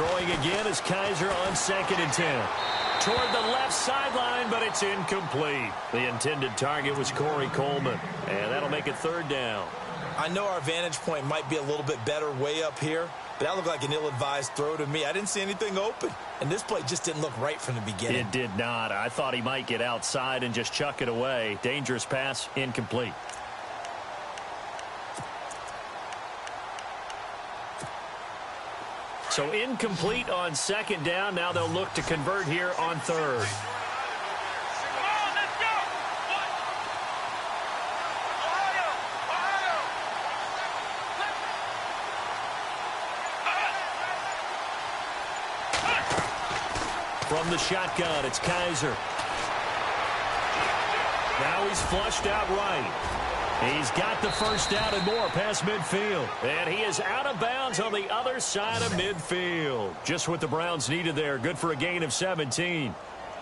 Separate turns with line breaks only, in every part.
Throwing again is Kaiser on 2nd and 10. Toward the left sideline, but it's incomplete. The intended target was Corey Coleman, and that'll make it 3rd down.
I know our vantage point might be a little bit better way up here, but that looked like an ill-advised throw to me. I didn't see anything open, and this play just didn't look right from the beginning.
It did not. I thought he might get outside and just chuck it away. Dangerous pass, incomplete. So incomplete on 2nd down. Now they'll look to convert here on 3rd. From the shotgun, it's Kaiser. Now he's flushed out right. He's got the 1st down and more past midfield. And he is out of bounds on the other side of midfield. Just what the Browns needed there. Good for a gain of 17.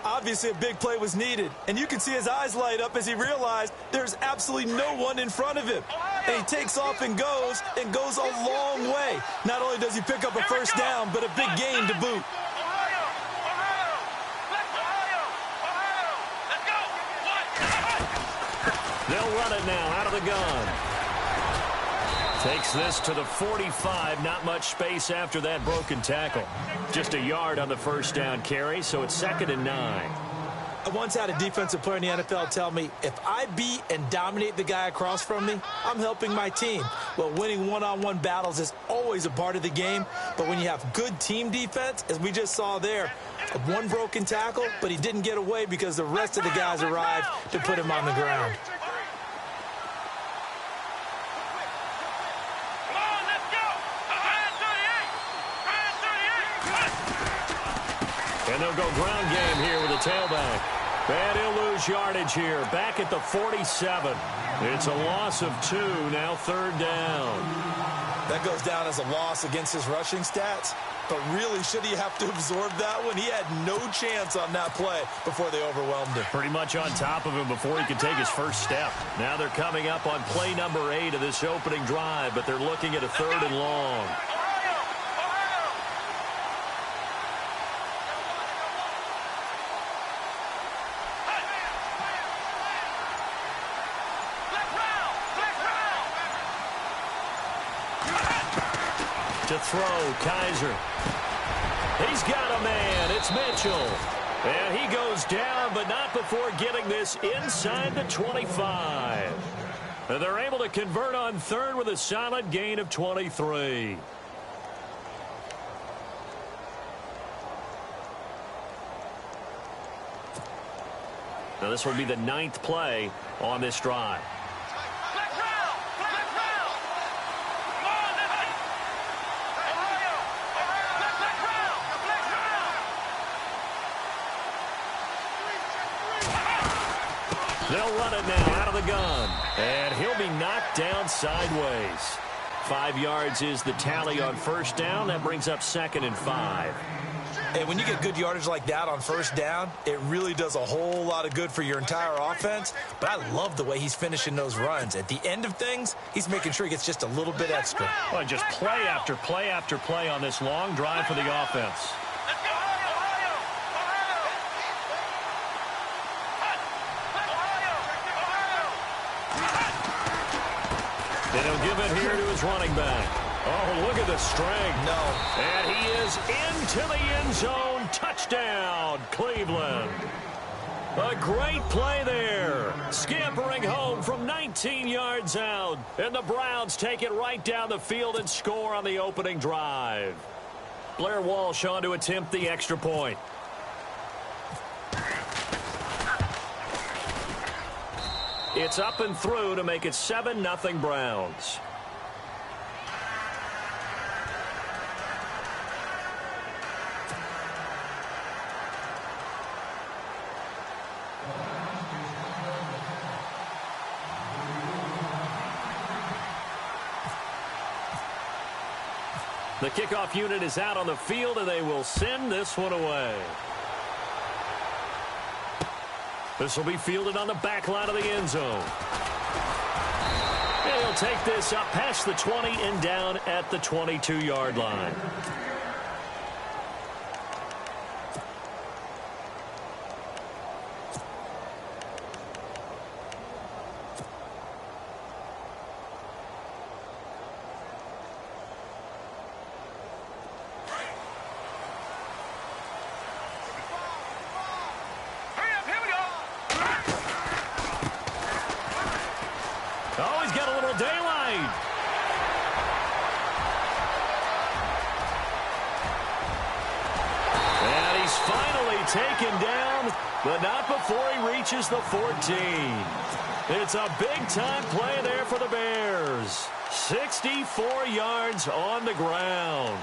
Obviously, a big play was needed. And you can see his eyes light up as he realized there's absolutely no one in front of him. And he takes off and goes a long way. Not only does he pick up a 1st down, but a big gain to boot.
They'll run it now out of the gun. Takes this to the 45. Not much space after that broken tackle. Just a yard on the 1st down carry, so it's 2nd and 9.
I once had a defensive player in the NFL tell me, if I beat and dominate the guy across from me, I'm helping my team. Well, winning one-on-one battles is always a part of the game, but when you have good team defense, as we just saw there, one broken tackle, but he didn't get away because the rest of the guys arrived to put him on the ground.
And they'll go ground game here with a tailback. And he'll lose yardage here. Back at the 47. It's a loss of 2. Now 3rd down.
That goes down as a loss against his rushing stats. But really, should he have to absorb that one? He had no chance on that play before they overwhelmed him.
Pretty much on top of him before he could take his 1st step. Now they're coming up on play number 8 of this opening drive, but they're looking at a 3rd and long. To throw, Kaiser. He's got a man. It's Mitchell. And he goes down, but not before getting this inside the 25. And they're able to convert on 3rd with a solid gain of 23. Now this will be the 9th play on this drive. They'll run it now out of the gun. And he'll be knocked down sideways. 5 yards is the tally on 1st down. That brings up 2nd and 5.
And when you get good yardage like that on 1st down, it really does a whole lot of good for your entire offense. But I love the way he's finishing those runs. At the end of things, he's making sure he gets just a little bit extra.
Well, just play after play after play on this long drive for the offense. And he'll give it here to his running back. Oh, look at the strength.
No.
And he is into the end zone. Touchdown, Cleveland. A great play there. Scampering home from 19 yards out. And the Browns take it right down the field and score on the opening drive. Blair Walsh on to attempt the extra point. It's up and through to make it 7-0 Browns. The kickoff unit is out on the field, and they will send this one away. This will be fielded on the back line of the end zone. And he'll take this up past the 20 and down at the 22-yard line. taken down, but not before he reaches the 14. It's a big-time play there for the Bears. 64 yards on the ground.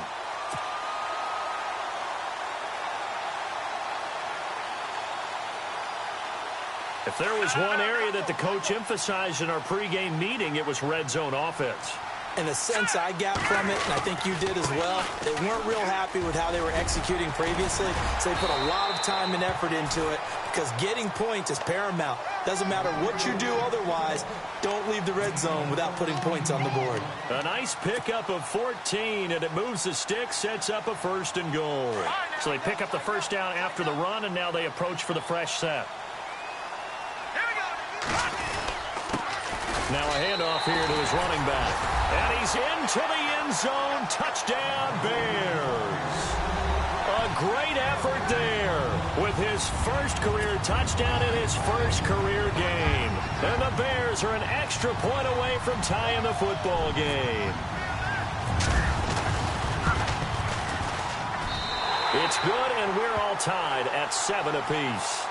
If there was one area that the coach emphasized in our pregame meeting, it was red zone offense.
And the sense I got from it, and I think you did as well, they weren't real happy with how they were executing previously, so they put a lot of time and effort into it because getting points is paramount. Doesn't matter what you do otherwise, don't leave the red zone without putting points on the board.
A nice pickup of 14, and it moves the stick, sets up a 1st and goal. So they pick up the first down after the run, and now they approach for the fresh set. Now a handoff here to his running back. And he's into the end zone. Touchdown, Bears. A great effort there with his first career touchdown in his first career game. And the Bears are an extra point away from tying the football game. It's good, and we're all tied at 7 apiece.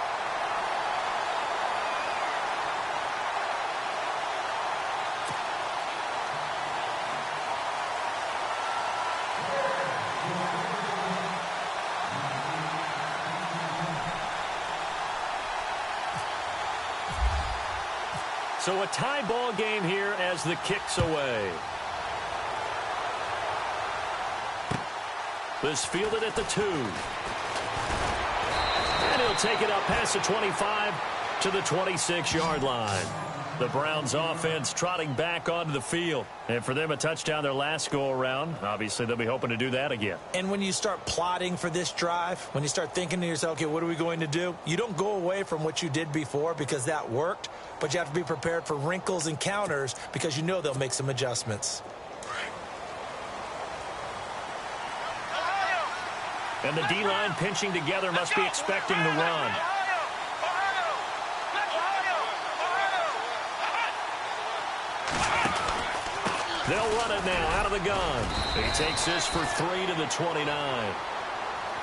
So a tie ball game here as the kick's away. This fielded at the 2. And he'll take it up past the 25 to the 26-yard line. The Browns offense trotting back onto the field. And for them, a touchdown their last go-around. Obviously, they'll be hoping to do that again.
And when you start plotting for this drive, when you start thinking to yourself, okay, what are we going to do? You don't go away from what you did before because that worked, but you have to be prepared for wrinkles and counters because you know they'll make some adjustments.
And the D-line pinching together must be expecting the run. They'll run it now out of the gun. He takes this for 3 to the 29.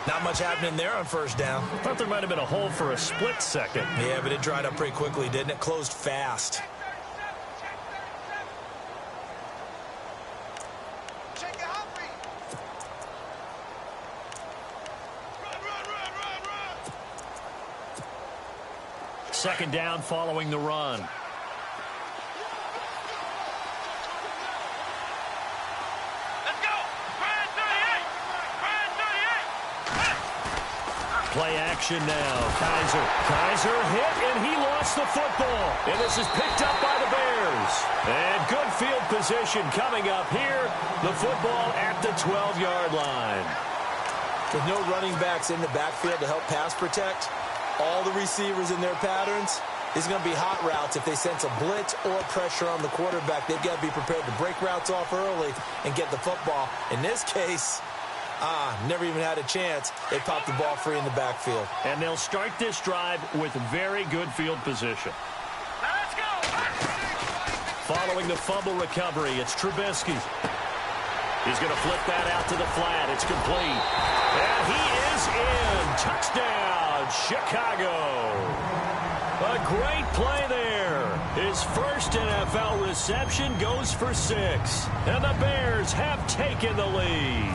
Not much happening there on first down.
Thought there might have been a hole for a split second.
Yeah, but it dried up pretty quickly, didn't it? Closed fast.
Second down following the run. Play action now. Kaiser hit, and he lost the football. And this is picked up by the Bears. And good field position coming up here. The football at the 12-yard line.
With no running backs in the backfield to help pass protect, all the receivers in their patterns, it's going to be hot routes if they sense a blitz or pressure on the quarterback. They've got to be prepared to break routes off early and get the football. In this case, never even had a chance. They popped the ball free in the backfield.
And they'll start this drive with very good field position.
Let's go!
Following the fumble recovery, it's Trubisky. He's going to flip that out to the flat. It's complete. And he is in. Touchdown, Chicago. A great play there. His first NFL reception goes for 6. And the Bears have taken the lead.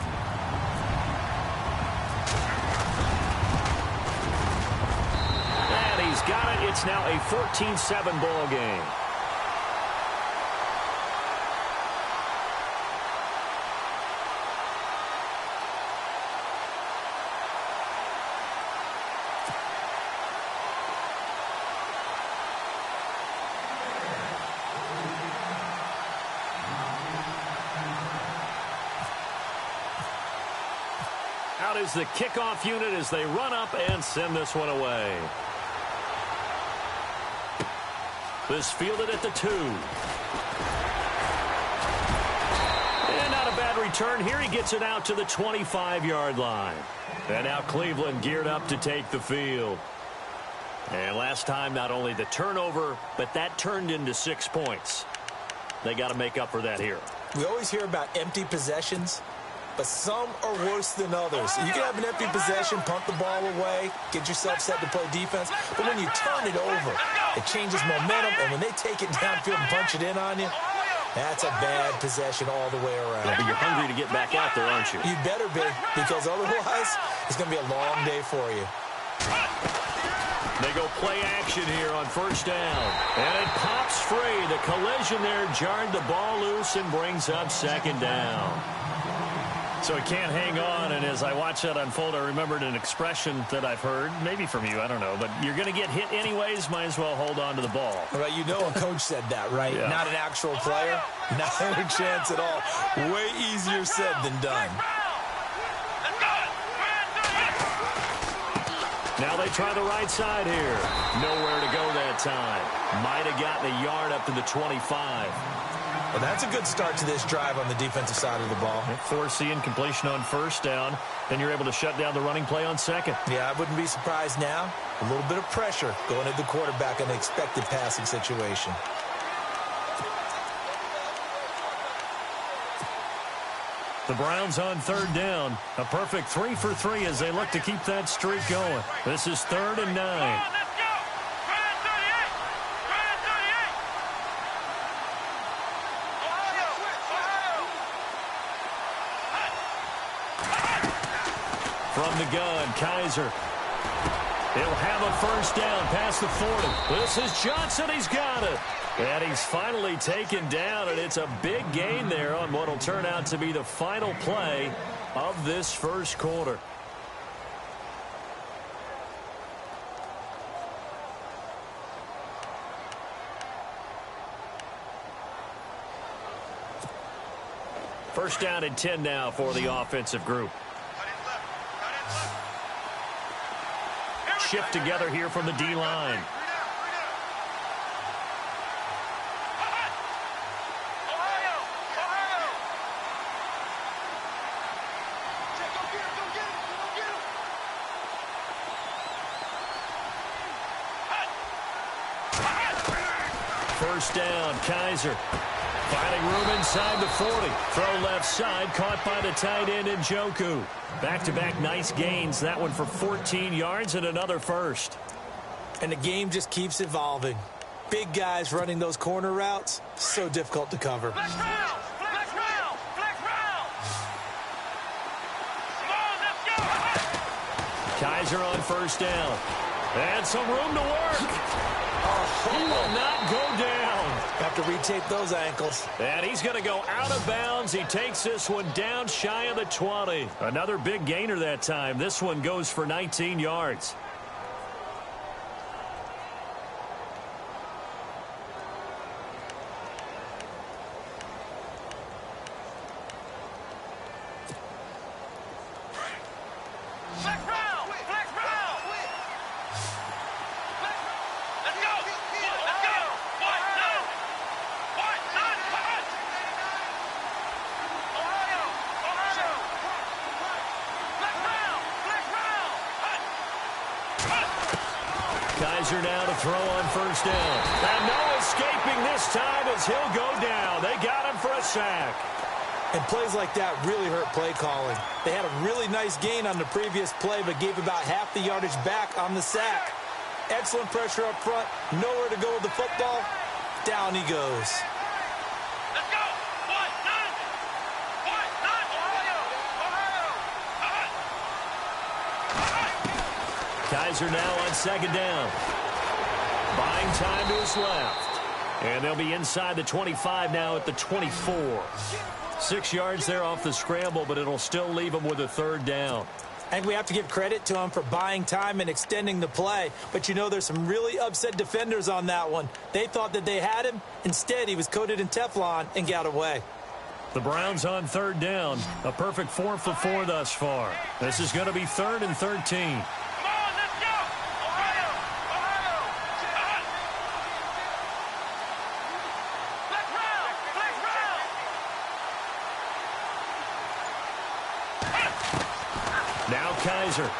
And he's got it. It's now a 14-7 ball game. Out is the kickoff unit as they run up and send this one away. This fielded at the 2. And not a bad return. Here he gets it out to the 25-yard line. And now Cleveland geared up to take the field. And last time, not only the turnover, but that turned into 6 points. They got to make up for that here.
We always hear about empty possessions. but some are worse than others. You can have an empty possession, punt the ball away, get yourself set to play defense, but when you turn it over, it changes momentum, and when they take it downfield and punch it in on you, that's a bad possession all the way around.
Yeah, but you're hungry to get back out there, aren't you?
You better be, because otherwise, it's going to be a long day for you.
They go play action here on first down. And it pops free. The collision there jarred the ball loose and brings up second down. So he can't hang on, and as I watch that unfold, I remembered an expression that I've heard, maybe from you, I don't know, but you're going to get hit anyways, might as well hold on to the ball.
Right, you know a coach said that, right?
Yeah.
Not an actual player, not a chance at all. Way easier said than done.
Now they try the right side here. Nowhere to go that time. Might have gotten a yard up to the 25.
Well, that's a good start to this drive on the defensive side of the ball.
Forcing completion on first down. Then you're able to shut down the running play on second.
Yeah, I wouldn't be surprised now. A little bit of pressure going at the quarterback in an expected passing situation.
The Browns on third down. A perfect 3 for 3 as they look to keep that streak going. This is 3rd and 9. From the gun, Kaiser. He'll have a first down past the 40. This is Johnson. He's got it. And he's finally taken down, and it's a big gain there on what will turn out to be the final play of this first quarter. First down and 10 now for the offensive group. Shift together here from the D-line. First down, Kaiser. Finding room inside the 40. Throw left side, caught by the tight end Njoku. Back-to-back nice gains. That one for 14 yards and another first.
And the game just keeps evolving. Big guys running those corner routes, so difficult to cover.
Flex round! Flex round! Flex round! Come on, let's go!
Kaiser on first down. And some room to work. He will not go down.
Have to retape those ankles.
And he's going to go out of bounds. He takes this one down shy of the 20. Another big gainer that time. This one goes for 19 yards.
Flex round! Flex round! Let's go! Let's go! One, none! One, none! Ohio! Ohio! Flex round! Flex round!
Kaiser now to throw on first down. And no escaping this time as he'll go down. They got him for a sack.
And plays like that really hurt play calling. They had a really nice gain on the previous play, but gave about half the yardage back on the sack. Excellent pressure up front. Nowhere to go with the football. Down he goes.
Let's go! One, none! One, none! Ohio! Ohio!
Kaiser now on second down. Buying time to his left. And they'll be inside the 25 now at the 24. 6 yards there off the scramble, but it'll still leave him with a third down.
I think we have to give credit to him for buying time and extending the play. But, you know, there's some really upset defenders on that one. They thought that they had him. Instead, he was coated in Teflon and got away.
The Browns on third down. A perfect 4 for 4 thus far. This is going to be 3rd and 13.
Come on, let's go! Ohio! Ohio! Flex round! Flex round!
Now Kaiser.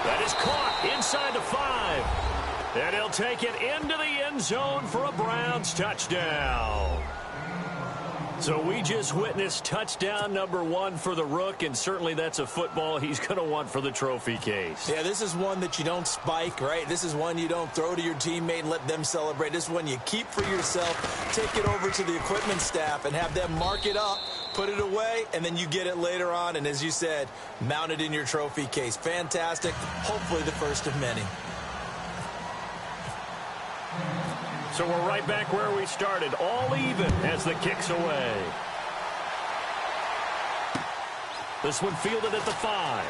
That is caught inside the 5. And he'll take it into the end zone for a Browns touchdown. So we just witnessed touchdown number 1 for the Rook, and certainly that's a football he's going to want for the trophy case.
Yeah, this is one that you don't spike, right? This is one you don't throw to your teammate and let them celebrate. This is one you keep for yourself, take it over to the equipment staff, and have them mark it up, put it away, and then you get it later on, and as you said, mount it in your trophy case. Fantastic. Hopefully the first of many.
So we're right back where we started, all even as the kick's away. This one fielded at the 5.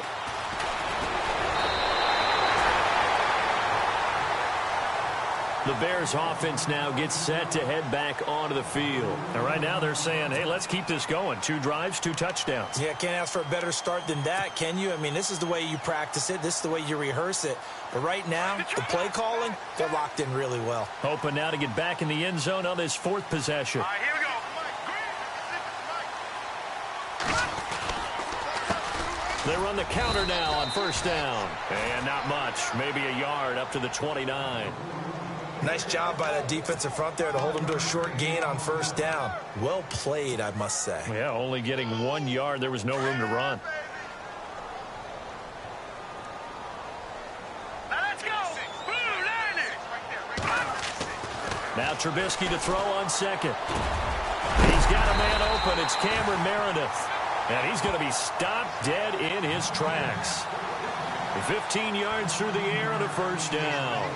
The Bears offense now gets set to head back onto the field. And right now they're saying, hey, let's keep this going. 2 drives, 2 touchdowns.
Yeah, can't ask for a better start than that, can you? I mean, this is the way you practice it. This is the way you rehearse it. But right now, the play calling, they're locked in really well.
Hoping now to get back in the end zone on this 4th possession.
All right, here we go.
They run the counter now on first down. And not much, maybe a yard up to the 29.
Nice job by that defensive front there to hold them to a short gain on first down. Well played, I must say.
Yeah, only getting 1 yard. There was no room to run.
Now let's go. Blue,
Now Trubisky to throw on second. He's got a man open. It's Cameron Meredith. And he's going to be stopped dead in his tracks. 15 yards through the air and a first down.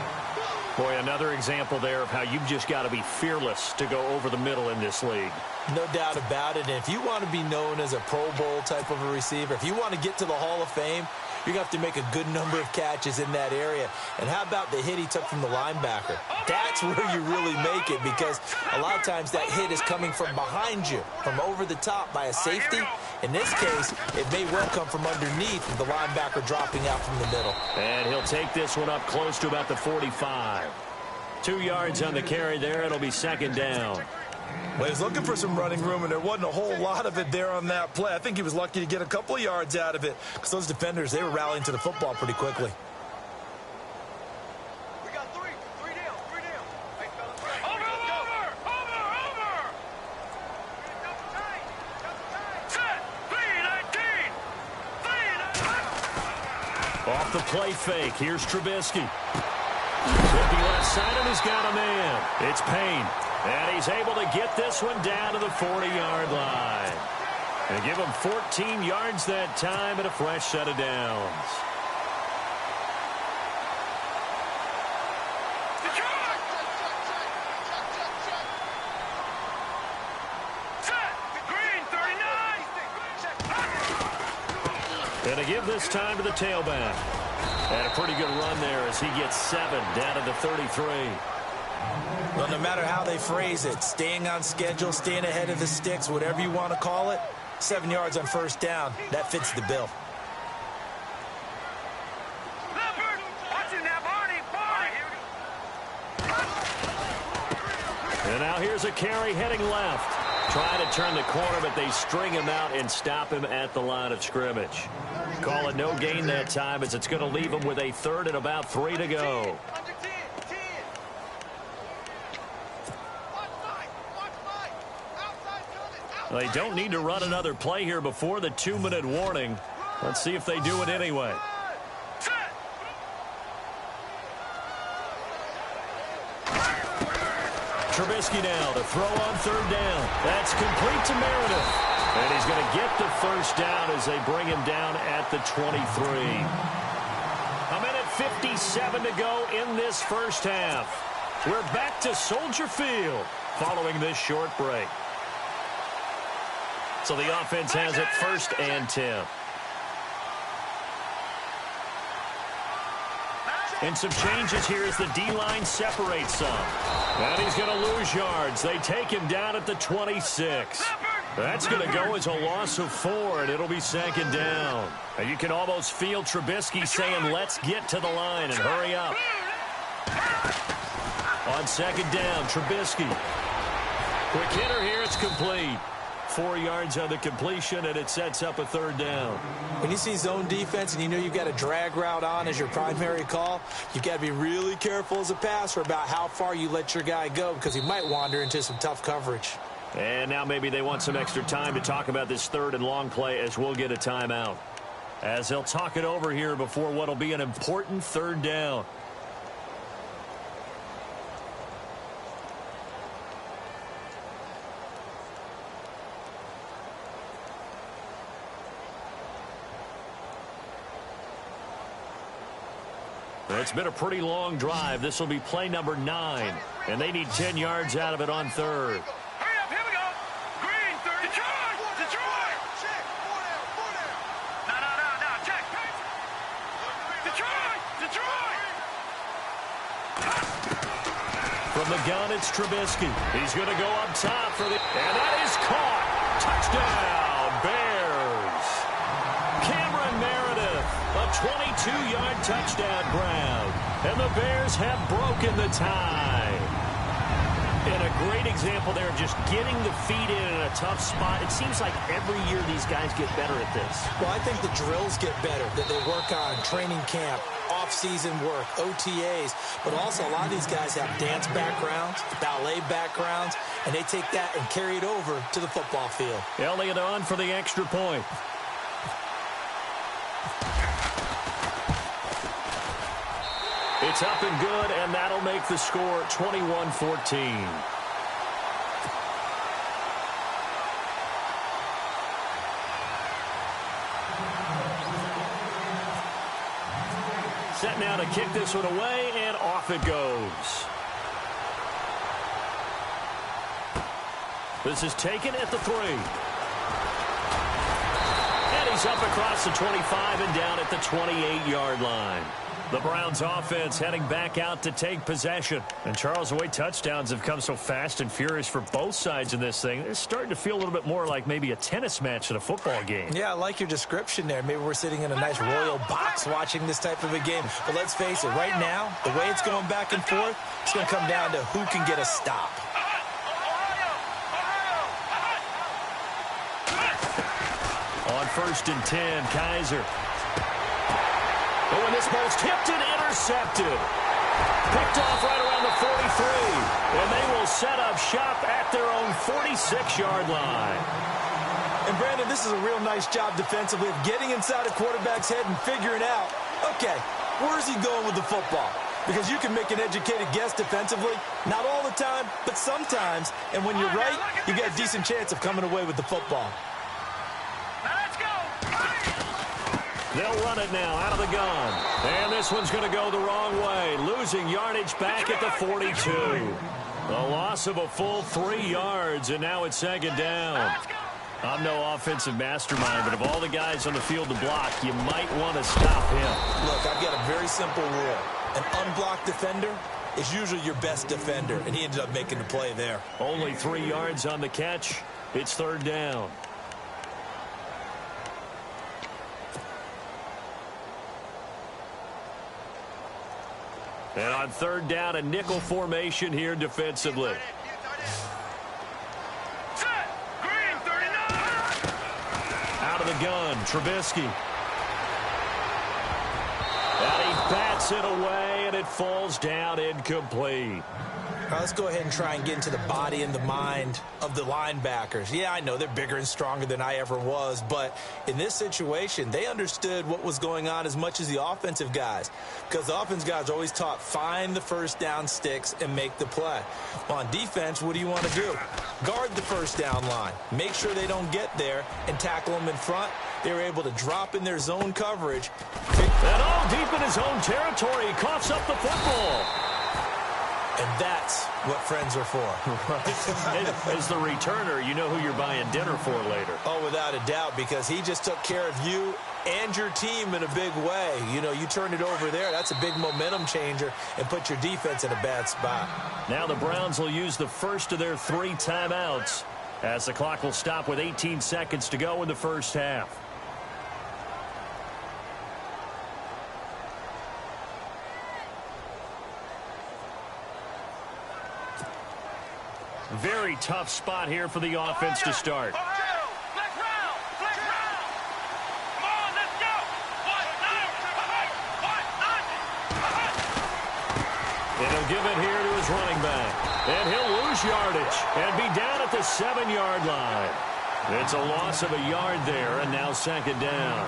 Boy, another example there of how you've just got to be fearless to go over the middle in this league.
No doubt about it. And if you want to be known as a Pro Bowl type of a receiver, if you want to get to the Hall of Fame, you're going to have to make a good number of catches in that area. And how about the hit he took from the linebacker? That's where you really make it, because a lot of times that hit is coming from behind you, from over the top by a safety. In this case, it may well come from underneath with the linebacker dropping out from the middle.
And he'll take this one up close to about the 45. 2 yards on the carry there. It'll be second down.
Well, he's looking for some running room, and there wasn't a whole lot of it there on that play. I think he was lucky to get a couple of yards out of it, because those defenders, they were rallying to the football pretty quickly.
We got 3 down. Hey, fellas. Over. Set. 3-19.
Off the play fake. Here's Trubisky. Looking left side, and he's got a man. It's Payne. And he's able to get this one down to the 40-yard line. And give him 14 yards that time and a fresh set of downs. And to give this time to the tailback. And a pretty good run there as he gets 7 down to the 33.
Well, no matter how they phrase it, staying on schedule, staying ahead of the sticks, whatever you want to call it, 7 yards on first down, that fits the bill.
And now here's a carry heading left. Trying to turn the corner, but they string him out and stop him at the line of scrimmage. Call it no gain that time, as it's going to leave him with a 3rd and about 3 to go. They don't need to run another play here before the 2-minute warning. Let's see if they do it anyway. Trubisky now to throw on 3rd down. That's complete to Meredith. And he's going to get the first down as they bring him down at the 23. A minute 57 to go in this first half. We're back to Soldier Field following this short break. So the offense has it 1st and 10. And some changes here as the D-line separates some. And he's going to lose yards. They take him down at the 26. That's going to go as a loss of 4, and it'll be 2nd down. And you can almost feel Trubisky saying, let's get to the line and hurry up. On 2nd down, Trubisky. Quick hitter here, it's complete. 4 yards on the completion, and it sets up a 3rd down.
When you see zone defense and you know you've got a drag route on as your primary call, you've got to be really careful as a passer about how far you let your guy go, because he might wander into some tough coverage.
And now maybe they want some extra time to talk about this third and long play as we'll get a timeout. As they'll talk it over here before what will be an important third down. It's been a pretty long drive. This will be play number 9. And they need 10 yards out of it on third.
Hurry up, here we go. Green, 30. Detroit! Check. Four down. No, check. Detroit!
From the gun, it's Trubisky. He's going to go up top for the... And that is caught. Touchdown, Bears. Cameron Meredith, a 22-yard touchdown grab. And the Bears have broken the tie. And a great example there of just getting the feet in a tough spot. It seems like every year these guys get better at this.
Well, I think the drills get better that they work on training camp, off-season work, OTAs. But also a lot of these guys have dance backgrounds, ballet backgrounds, and they take that and carry it over to the football field.
Elliott on for the extra point. It's up and good, and that'll make the score 21-14. Set now to kick this one away, and off it goes. This is taken at the 3. And he's up across the 25 and down at the 28-yard line. The Browns offense heading back out to take possession. And Charles, the way touchdowns have come so fast and furious for both sides in this thing, it's starting to feel a little bit more like maybe a tennis match at a football game.
Yeah, I like your description there. Maybe we're sitting in a nice royal box watching this type of a game. But let's face it, right now, the way it's going back and forth, it's going to come down to who can get a stop.
On 1st and 10, Kaiser. Oh, and this ball's tipped and intercepted. Picked off right around the 43. And they will set up shop at their own 46-yard line.
And, Brandon, this is a real nice job defensively of getting inside a quarterback's head and figuring out, okay, where's he going with the football? Because you can make an educated guess defensively. Not all the time, but sometimes. And when you're right, you get a decent chance of coming away with the football.
They'll run it now out of the gun. And this one's going to go the wrong way. Losing yardage back at the 42. A loss of a full 3 yards, and now it's 2nd down. I'm no offensive mastermind, but of all the guys on the field to block, you might want to stop him.
Look, I've got a very simple rule. An unblocked defender is usually your best defender, and he ended up making the play there.
Only 3 yards on the catch. It's 3rd down. And on 3rd down, a nickel formation here defensively.
Green, 39.
Out of the gun, Trubisky. And he bats it away, and it falls down incomplete.
Now let's go ahead and try and get into the body and the mind of the linebackers. Yeah, I know they're bigger and stronger than I ever was, but in this situation, they understood what was going on as much as the offensive guys, because the offensive guys are always taught, find the first down sticks and make the play. Well, on defense, what do you want to do? Guard the first down line. Make sure they don't get there and tackle them in front. They were able to drop in their zone coverage.
And all deep in his own territory, he coughs up the football.
And that's what friends are for.
As the returner, you know who you're buying dinner for later.
Oh, without a doubt, because he just took care of you and your team in a big way. You know, you turned it over there. That's a big momentum changer and put your defense in a bad spot.
Now the Browns will use the first of their 3 timeouts as the clock will stop with 18 seconds to go in the first half. Very tough spot here for the offense to start.
Flex round. Come on, let's go. 1-9.
And he'll give it here to his running back. And he'll lose yardage and be down at the the 7-yard line. It's a loss of a yard there, and now second down.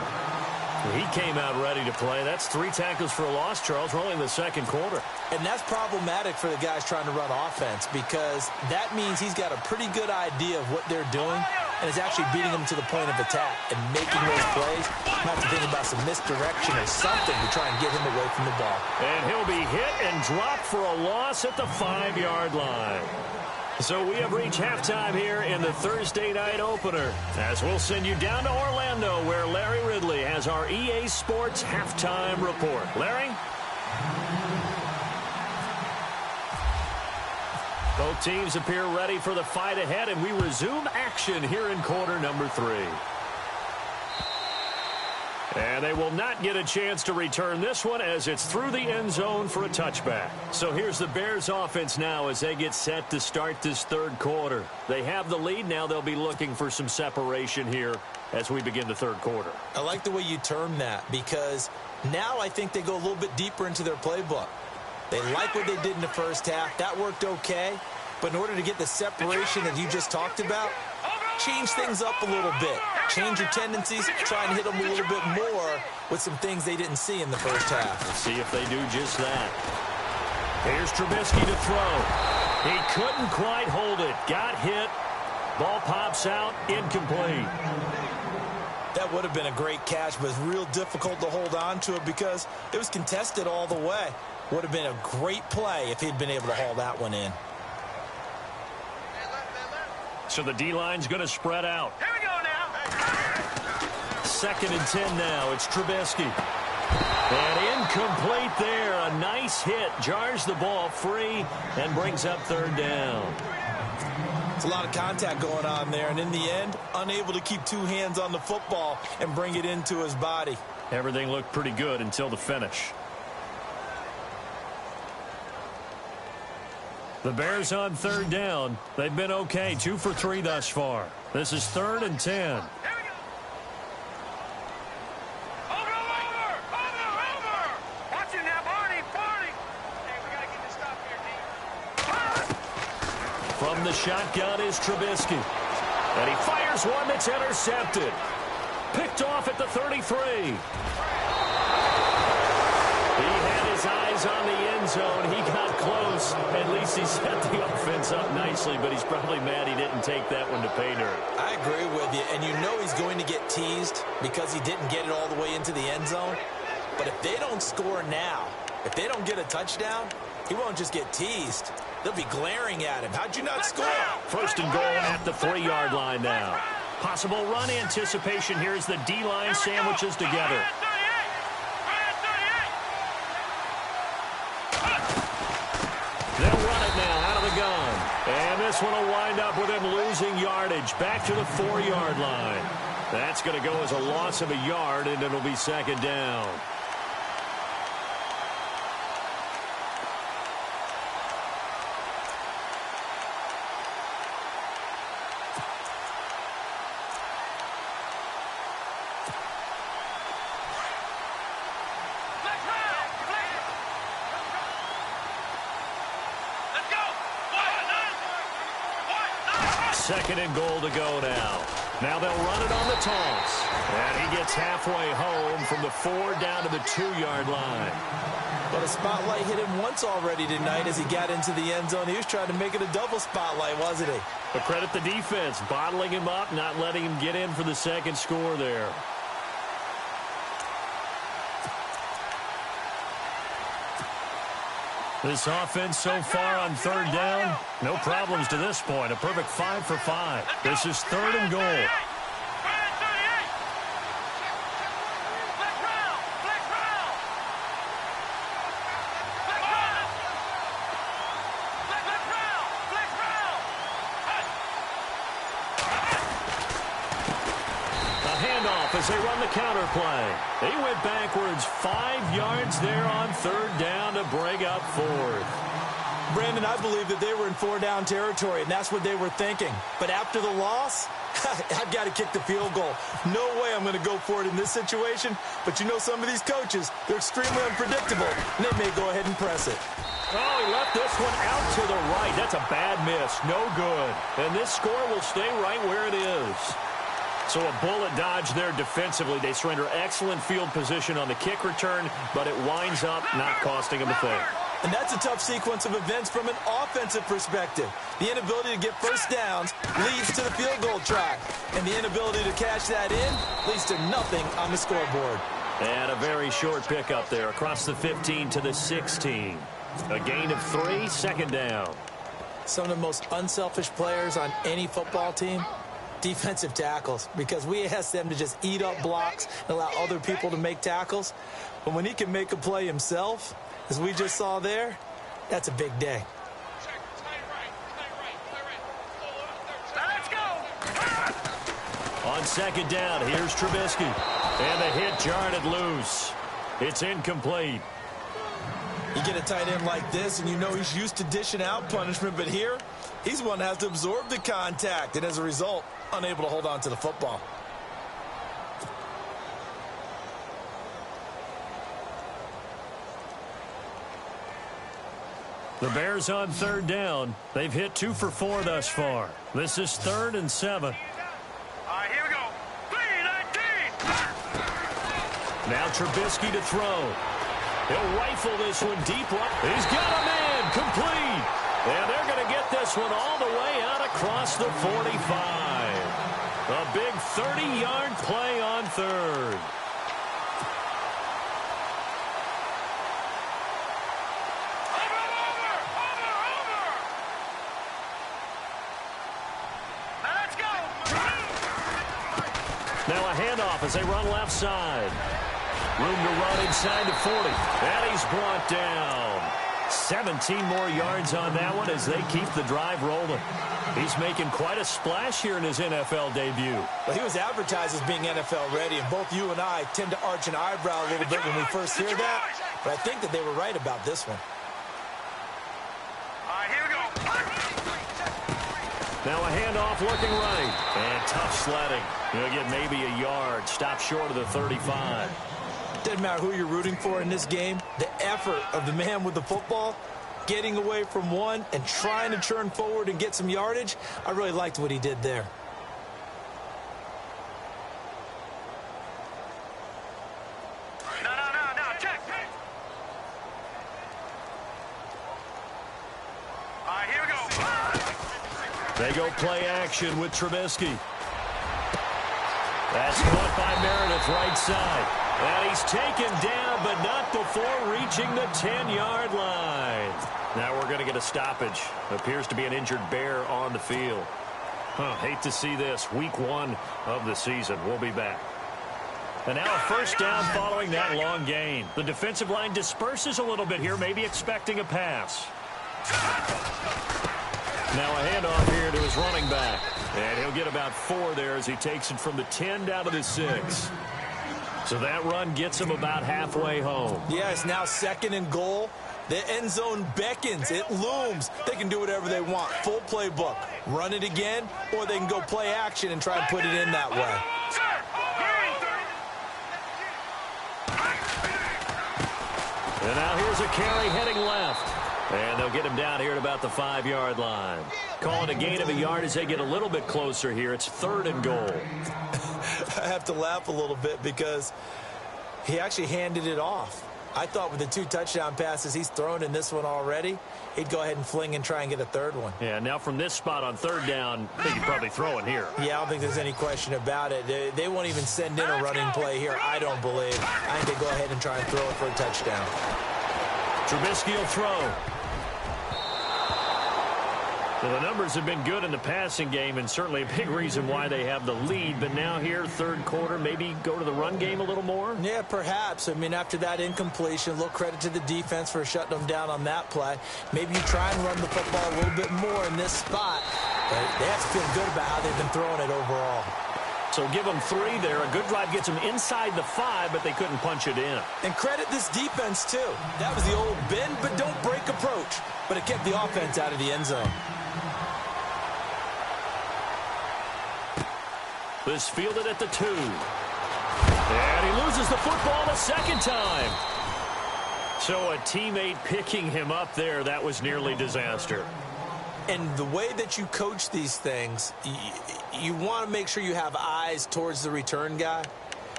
He came out ready to play. That's 3 tackles for a loss, Charles. We're only in the second quarter.
And that's problematic for the guys trying to run offense because that means he's got a pretty good idea of what they're doing and is actually beating them to the point of attack and making those plays. Might have to think about some misdirection or something to try and get him away from the ball.
And he'll be hit and dropped for a loss at the 5-yard line. So we have reached halftime here in the Thursday night opener, as we'll send you down to Orlando, where Larry Ridley has our EA Sports halftime report. Larry? Both teams appear ready for the fight ahead, and we resume action here in quarter number 3. And they will not get a chance to return this one as it's through the end zone for a touchback. So here's the Bears offense now as they get set to start this third quarter. They have the lead. Now they'll be looking for some separation here as we begin the third quarter.
I like the way you term that because now I think they go a little bit deeper into their playbook. They like what they did in the first half. That worked okay. But in order to get the separation that you just talked about, change things up a little bit. Change your tendencies, try and hit them a little bit more with some things they didn't see in the first half.
Let's see if they do just that. Here's Trubisky to throw. He couldn't quite hold it. Got hit. Ball pops out. Incomplete.
That would have been a great catch, but it's real difficult to hold on to it because it was contested all the way. Would have been a great play if he'd been able to haul that one in.
So the D-line's going to spread out.
Here we go now.
2nd and 10 now. It's Trubisky. And incomplete there. A nice hit. Jars the ball free and brings up 3rd down.
It's a lot of contact going on there. And in the end, unable to keep 2 hands on the football and bring it into his body.
Everything looked pretty good until the finish. The Bears on 3rd down. They've been okay. 2 for 3 thus far. This is 3rd and 10.
Here we go. Over. Watch him now, Barney. Hey, we got to get this stop here, D.
From the shotgun is Trubisky. And he fires one that's intercepted. Picked off at the 33. He had his eyes on the end zone. He got close. At least he set the offense up nicely, but he's probably mad he didn't take that one to pay dirt.
I agree with you, and you know he's going to get teased because he didn't get it all the way into the end zone. But if they don't score now, if they don't get a touchdown, he won't just get teased. They'll be glaring at him. How'd you not score?
1st and goal at the 3-yard line now. Possible run anticipation here as the D-line sandwiches together. They'll run it now out of the gun. And this one will wind up with him losing yardage back to the 4-yard line. That's going to go as a loss of a yard, and it'll be 2nd down. Second and goal to go now. Now they'll run it on the toss. And he gets halfway home from the 4 down to the 2-yard line.
But a spotlight hit him once already tonight as he got into the end zone. He was trying to make it a double spotlight, wasn't he?
But credit the defense, bottling him up, not letting him get in for the second score there. This offense so far on 3rd down, no problems to this point. A perfect 5 for 5. This is 3rd and goal. As they run the counter play. He went backwards 5 yards there on 3rd down to bring up 4th.
Brandon, I believe that they were in 4-down territory, and that's what they were thinking. But after the loss, I've got to kick the field goal. No way I'm going to go for it in this situation. But you know some of these coaches, they're extremely unpredictable, and they may go ahead and press it.
Oh, he left this one out to the right. That's a bad miss. No good. And this score will stay right where it is. So a bullet dodge there defensively. They surrender excellent field position on the kick return, but it winds up not costing them a thing.
And that's a tough sequence of events from an offensive perspective. The inability to get first downs leads to the field goal try. And the inability to cash that in leads to nothing on the scoreboard.
And a very short pickup there across the 15 to the 16. A gain of 3, second down.
Some of the most unselfish players on any football team, defensive tackles, because we ask them to just eat up blocks and allow other people to make tackles. But when he can make a play himself, as we just saw there, that's a big day.
Let's go.
On second down, here's Trubisky. And the hit jarred it loose. It's incomplete.
You get a tight end like this, and you know he's used to dishing out punishment, but here, he's one that has to absorb the contact, and as a result, unable to hold on to the football.
The Bears on third down. They've hit 2 for 4 thus far. This is 3rd and 7.
All right, here we go. 3-19.
Now Trubisky to throw. He'll rifle this one deep right. He's got a man complete. And they're going to get this one all the way out across the 45. A big 30-yard play on third. Now a handoff as they run left side. Room to run inside to 40. And he's brought down. 17 more yards on that one as they keep the drive rolling. He's making quite a splash here in his NFL debut.
Well, he was advertised as being NFL ready, and both you and I tend to arch an eyebrow a little bit when we first hear that. But I think that they were right about this one.
All right, here we go.
Now a handoff looking right. And tough sledding. He'll get maybe a yard. Stop short of the 35.
Doesn't matter who you're rooting for in this game. The effort of the man with the football, getting away from one and trying to turn forward and get some yardage, I really liked what he did there.
No, check. All right, here we go.
They go play action with Trubisky. That's caught by Meredith right side. And he's taken down, but not before reaching the 10-yard line. Now we're going to get a stoppage. Appears to be an injured Bear on the field. Hate to see this. Week 1 of the season. We'll be back. And now a first down following that long gain. The defensive line disperses a little bit here, maybe expecting a pass. Now a handoff here to his running back. And he'll get about 4 there as he takes it from the 10 down to the 6. So that run gets him about halfway home.
Yeah, it's now 2nd and goal. The end zone beckons. It looms. They can do whatever they want. Full playbook. Run it again, or they can go play action and try and put it in that way.
And now here's a carry heading left. And they'll get him down here at about the 5-yard line. Calling a gain of a yard as they get a little bit closer here. It's 3rd and goal.
I have to laugh a little bit because he actually handed it off. I thought with the 2 touchdown passes he's thrown in this one already, he'd go ahead and fling and try and get a 3rd one.
Yeah, now from this spot on 3rd down, I think he'd probably throw it here.
Yeah, I don't think there's any question about it. They won't even send in a running play here, I don't believe. I think they go ahead and try and throw it for a touchdown.
Trubisky will throw. Well, the numbers have been good in the passing game, and certainly a big reason why they have the lead. But now here, 3rd quarter, maybe go to the run game a little more?
Yeah, perhaps. I mean, after that incompletion, a little credit to the defense for shutting them down on that play. Maybe you try and run the football a little bit more in this spot. But they have to feel good about how they've been throwing it overall.
So give them 3 there. A good drive gets them inside the 5, but they couldn't punch it in.
And credit this defense, too. That was the old bend but don't break approach. But it kept the offense out of the end zone.
This fielded at the 2. And he loses the football a second time. So a teammate picking him up there, that was nearly disaster.
And the way that you coach these things, you want to make sure you have eyes towards the return guy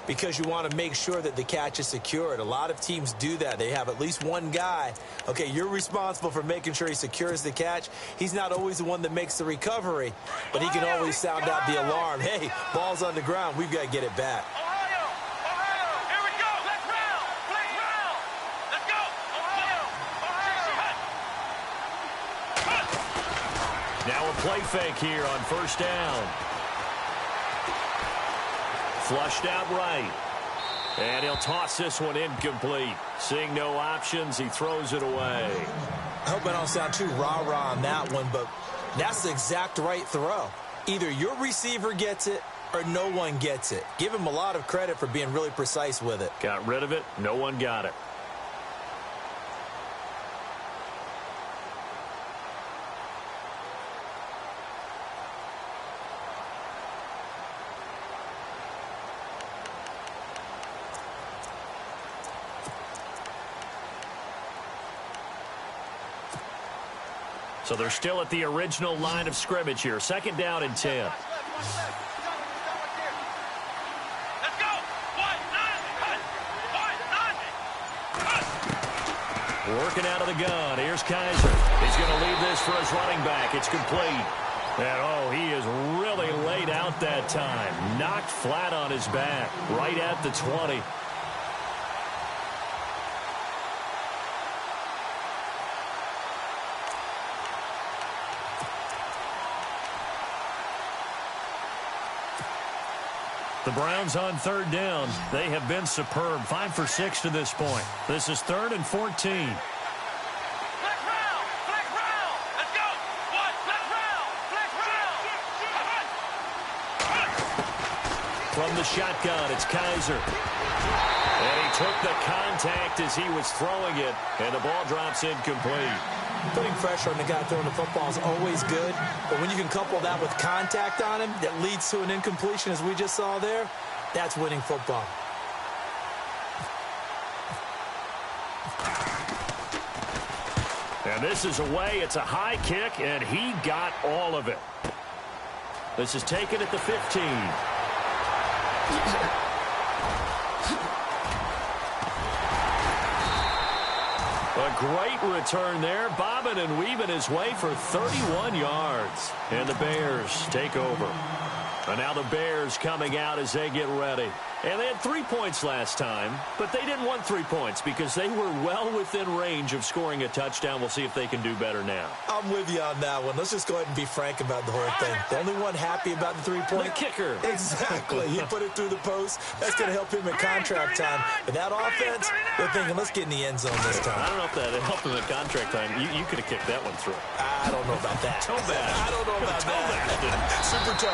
because you want to make sure that the catch is secured. A lot of teams do that. They have at least one guy. Okay, you're responsible for making sure he secures the catch. He's not always the one that makes the recovery, but he can always sound out the alarm. Hey, ball's on the ground. We've got to get it back.
Now a play fake here on first down. Flushed out right. And he'll toss this one incomplete. Seeing no options, he throws it away.
I hope I don't sound too rah-rah on that one, but that's the exact right throw. Either your receiver gets it or no one gets it. Give him a lot of credit for being really precise with it.
Got rid of it. No one got it. So they're still at the original line of scrimmage here. Second down and 10.
Let's go.
Working out of the gun. Here's Kaiser. He's going to leave this for his running back. It's complete. And, oh, he is really laid out that time. Knocked flat on his back. Right at the 20. The Browns on third down. They have been superb. 5 for 6 to this point. This is 3rd and 14.
Flex round. Let's go. Flex round.
From the shotgun, it's Kaiser. And he took the contact as he was throwing it, and the ball drops incomplete.
Putting pressure on the guy throwing the football is always good, but when you can couple that with contact on him that leads to an incompletion, as we just saw there, that's winning football.
And this is away. It's a high kick, and he got all of it. This is taken at the 15. A great return there, bobbing and weaving his way for 31 yards. And the Bears take over. And now the Bears coming out as they get ready. And they had 3 points last time, but they didn't want 3 points because they were well within range of scoring a touchdown. We'll see if they can do better now.
I'm with you on that one. Let's just go ahead and be frank about the whole thing. The only one happy about the 3-point.
The kicker.
Exactly. He put it through the post. That's going to help him in contract time. But that offense, they're thinking, let's get in the end zone this time.
I don't know if that helped him in contract time. You could have kicked that one through.
I don't know about that.
Toe bash.
I don't know about that. Super toe.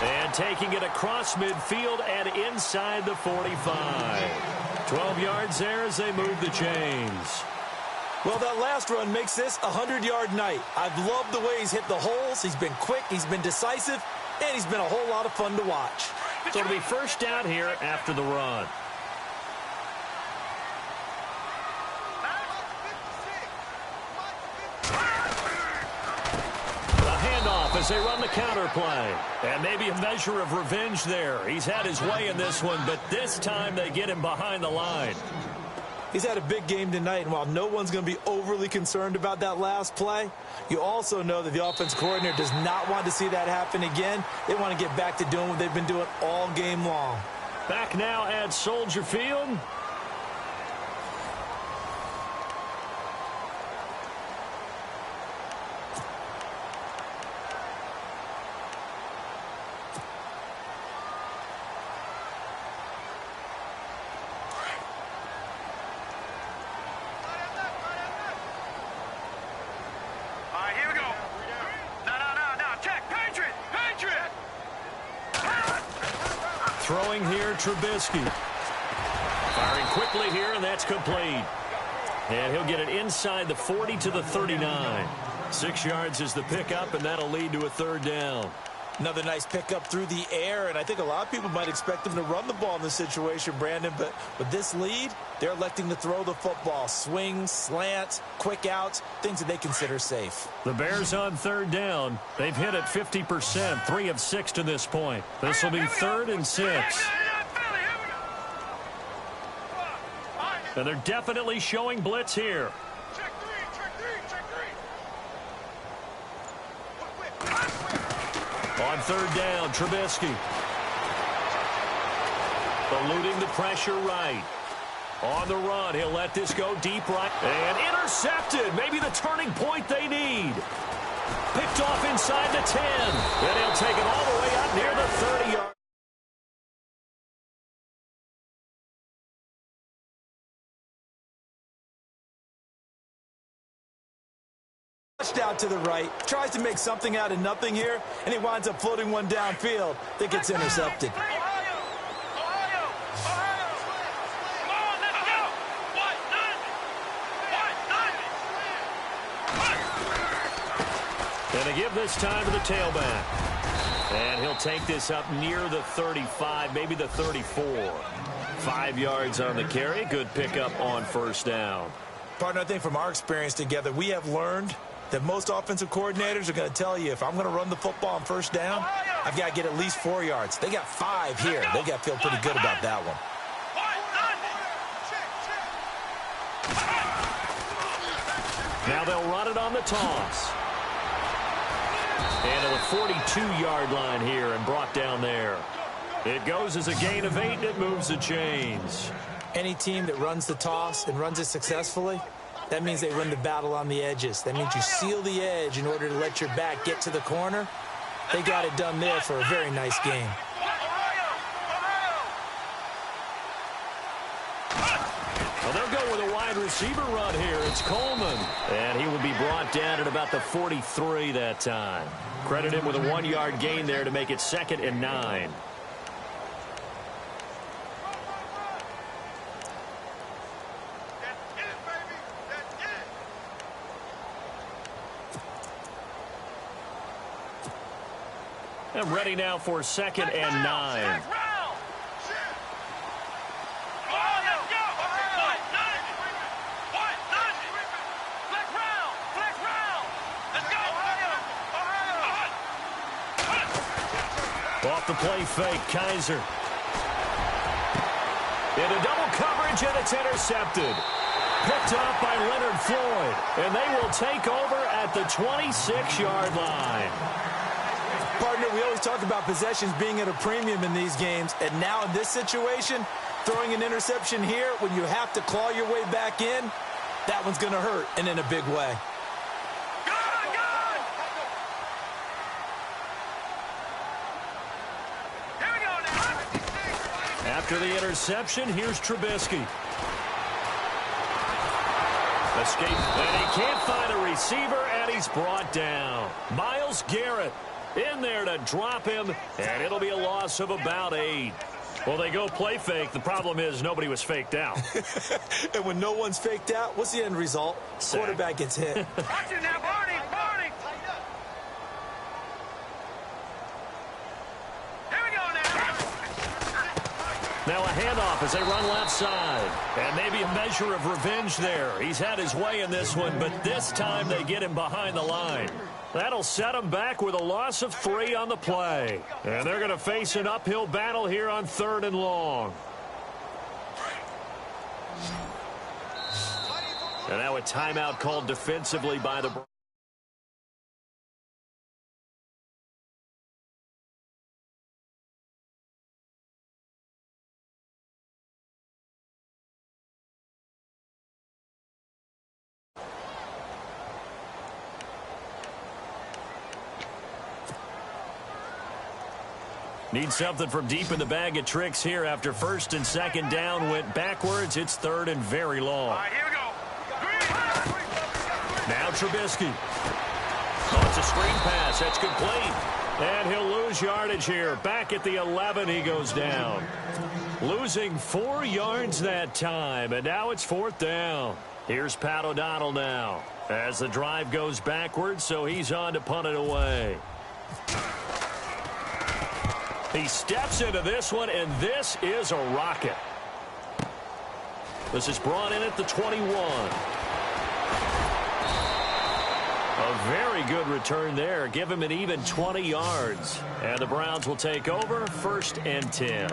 And taking it across midfield and inside the 45. 12 yards there as they move the chains.
Well, that last run makes this a 100-yard night. I've loved the way he's hit the holes. He's been quick. He's been decisive. And he's been a whole lot of fun to watch.
So it'll be first down here after the run. As they run the counter play. And maybe a measure of revenge there. He's had his way in this one, but this time they get him behind the line.
He's had a big game tonight, and while no one's going to be overly concerned about that last play, you also know that the offense coordinator does not want to see that happen again. They want to get back to doing what they've been doing all game long.
Back now at Soldier Field. Throwing here, Trubisky. Firing quickly here, and that's complete. And he'll get it inside the 40 to the 39. 6 yards is the pickup, and that'll lead to a third down.
Another nice pickup through the air, and I think a lot of people might expect him to run the ball in this situation, Brandon, but with this lead, they're electing to throw the football. Swings, slants, quick outs, things that they consider safe.
The Bears on third down. They've hit it 50%, 3 of 6 to this point. This will be 3rd and 6. And they're definitely showing blitz here.
Check three.
On third down, Trubisky. Eluding the pressure right. On the run, he'll let this go deep right. And intercepted. Maybe the turning point they need. Picked off inside the 10. And he'll take it all the way up near the 30-yard.
Touchdown to the right, tries to make something out of nothing here, and he winds up floating one downfield that gets intercepted.
Ohio! Come on, let's go! What?
And they give this time to the tailback. And he'll take this up near the 35, maybe the 34. 5 yards on the carry. Good pickup on first down.
Partner, I think from our experience together, we have learned that most offensive coordinators are going to tell you, if I'm going to run the football on first down, I've got to get at least 4 yards. They got 5 here. They've got to feel pretty good about that one.
Now they'll run it on the toss. And to the 42-yard line here and brought down there. It goes as a gain of 8, and it moves the chains.
Any team that runs the toss and runs it successfully, that means they win the battle on the edges. That means you seal the edge in order to let your back get to the corner. They got it done there for a very nice game.
Well, they'll go with a wide receiver run here. It's Coleman. And he will be brought down at about the 43 that time. Credit him with a 1-yard gain there to make it 2nd and 9. And ready now for 2nd and 9. Off the play fake, Kaiser. Into double coverage, and it's intercepted. Picked up by Leonard Floyd. And they will take over at the 26-yard line.
Partner, we always talk about possessions being at a premium in these games, and now in this situation, throwing an interception here when you have to claw your way back in, that one's going to hurt, and in a big way.
Here we go now.
After the interception, here's Trubisky. Escape, and he can't find a receiver, and he's brought down. Myles Garrett in there to drop him, and it'll be a loss of about 8. Well, they go play fake. The problem is nobody was faked out.
And when no one's faked out, what's the end result?
Sack.
Quarterback gets hit.
Watch it now, Barney. Here we go now.
Now a handoff as they run left side. And maybe a measure of revenge there. He's had his way in this one, but this time they get him behind the line. That'll set him back with a loss of 3 on the play. And they're going to face an uphill battle here on 3rd and long. And now a timeout called defensively by the... Need something from deep in the bag of tricks here after 1st and 2nd down went backwards. It's 3rd and very long.
All right, here we go.
Now Trubisky. Oh, it's a screen pass. That's complete. And he'll lose yardage here. Back at the 11, he goes down. Losing 4 yards that time, and now it's 4th down. Here's Pat O'Donnell now as the drive goes backwards, so he's on to punt it away. He steps into this one, and this is a rocket. This is brought in at the 21. A very good return there. Give him an even 20 yards. And the Browns will take over, 1st and 10.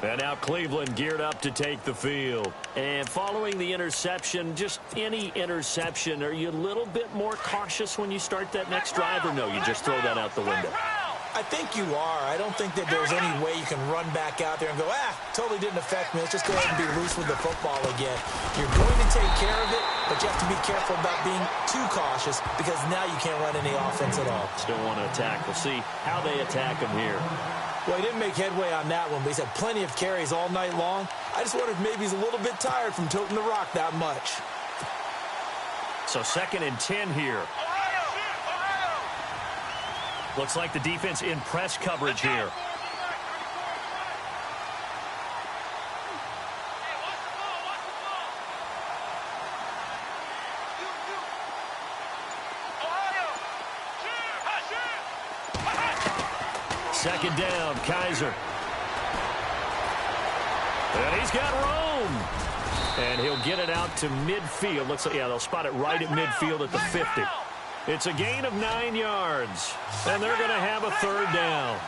And now Cleveland geared up to take the field. And following the interception, just any interception, are you a little bit more cautious when you start that next drive, or no, you just throw that out the window?
I think you are. I don't think that there's any way you can run back out there and go, totally didn't affect me. Let's just go ahead and be loose with the football again. You're going to take care of it, but you have to be careful about being too cautious because now you can't run any offense at all.
Still want to attack. We'll see how they attack him here.
Well, he didn't make headway on that one, but he's had plenty of carries all night long. I just wonder if maybe he's a little bit tired from toting the rock that much.
So 2nd and 10 here. Looks like the defense in press coverage here. Second down, Kaiser. And he's got room. And he'll get it out to midfield. Looks like, they'll spot it right at midfield at the 50. It's a gain of 9 yards, and they're going to have a 3rd down.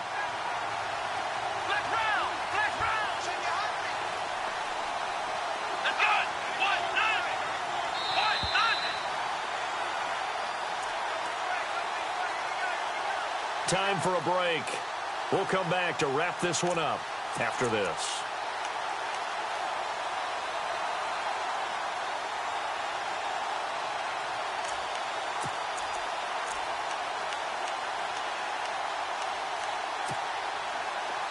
Time for a break. We'll come back to wrap this one up after this.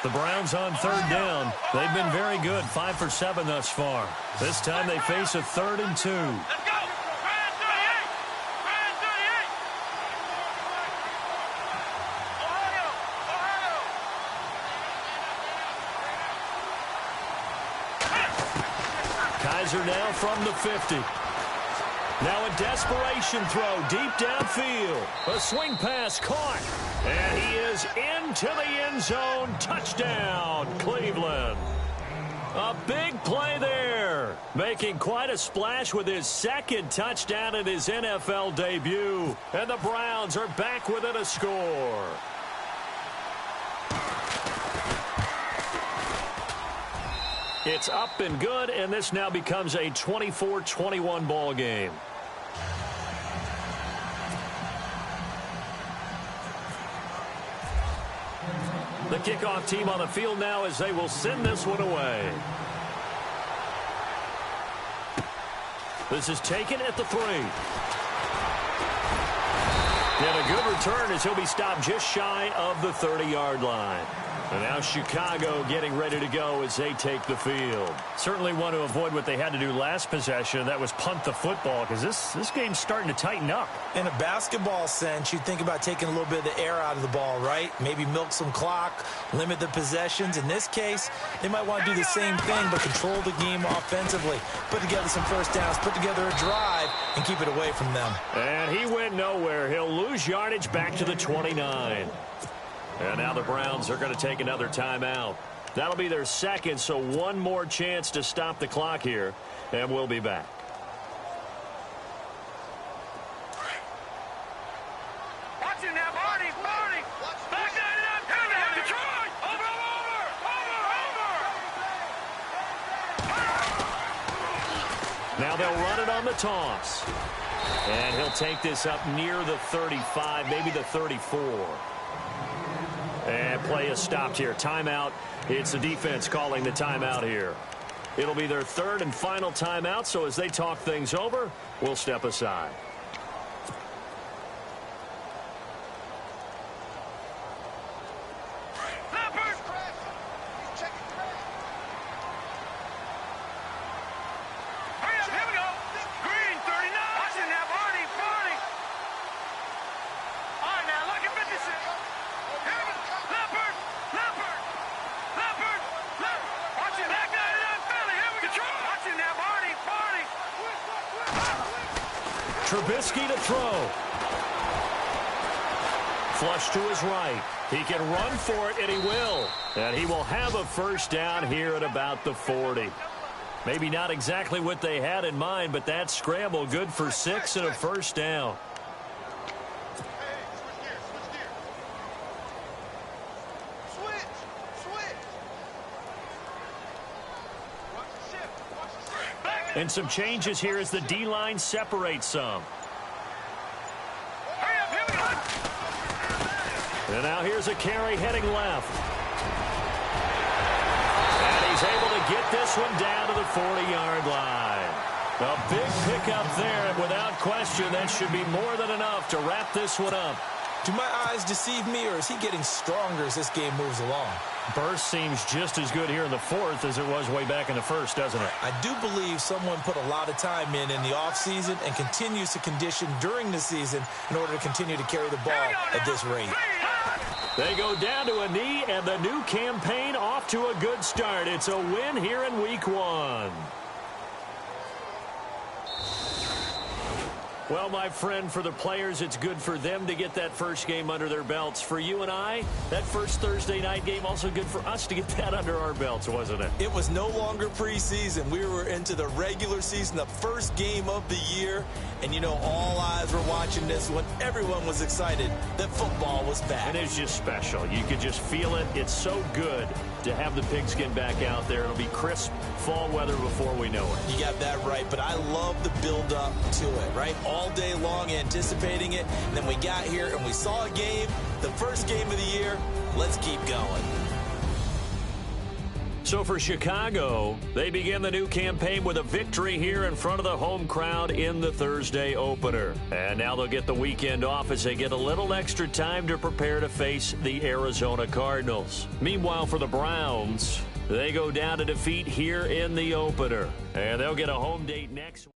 The Browns on 3rd down. They've been very good, 5 for 7 thus far. This time they face a 3rd and 2.
Let's go! Brand 38! Brand 38! Ohio! Ohio!
Kaiser now from the 50. Now a desperation throw deep downfield. A swing pass caught. And he is into the end zone. Touchdown, Cleveland. A big play there. Making quite a splash with his 2nd touchdown in his NFL debut. And the Browns are back within a score. It's up and good, and this now becomes a 24-21 ball game. The kickoff team on the field now as they will send this one away. This is taken at the 3. And a good return as he'll be stopped just shy of the 30-yard line. And now Chicago getting ready to go as they take the field. Certainly want to avoid what they had to do last possession. That was punt the football, because this game's starting to tighten up.
In a basketball sense, you think about taking a little bit of the air out of the ball, right? Maybe milk some clock, limit the possessions. In this case, they might want to do the same thing, but control the game offensively. Put together some first downs, put together a drive, and keep it away from them.
And he went nowhere. He'll lose yardage back to the 29. And now the Browns are going to take another timeout. That'll be their 2nd, so one more chance to stop the clock here, and we'll be back.
Watch it now, Marty! Marty! Back that up! Heavy, Detroit! Over!
Now they'll run it on the toss. And he'll take this up near the 35, maybe the 34. And play is stopped here. Timeout. It's the defense calling the timeout here. It'll be their 3rd and final timeout, so as they talk things over, we'll step aside. Trubisky to throw. Flush to his right. He can run for it, and he will. And he will have a first down here at about the 40. Maybe not exactly what they had in mind, but that scramble good for 6 and a first down. And some changes here as the D-line separates some. And now here's a carry heading left. And he's able to get this one down to the 40-yard line. A big pickup there, and without question, that should be more than enough to wrap this one up.
Do my eyes deceive me, or is he getting stronger as this game moves along?
Burst seems just as good here in the fourth as it was way back in the first, doesn't it?
I do believe someone put a lot of time in the offseason and continues to condition during the season in order to continue to carry the ball at this rate.
They go down to a knee, and the new campaign off to a good start. It's a win here in week 1. Well, my friend, for the players, it's good for them to get that first game under their belts. For you and I, that first Thursday night game, also good for us to get that under our belts, wasn't it?
It was no longer preseason. We were into the regular season, the first game of the year. And, you know, all eyes were watching this when everyone was excited that football was back.
And it's just special. You could just feel it. It's so good to have the pigskin back out there. It'll be crisp fall weather before we know it.
You got that right, but I love the build-up to it, right? All day long anticipating it, and then we got here and we saw a game, the first game of the year. Let's keep going.
So for Chicago, they begin the new campaign with a victory here in front of the home crowd in the Thursday opener. And now they'll get the weekend off as they get a little extra time to prepare to face the Arizona Cardinals. Meanwhile, for the Browns, they go down to defeat here in the opener. And they'll get a home date next week.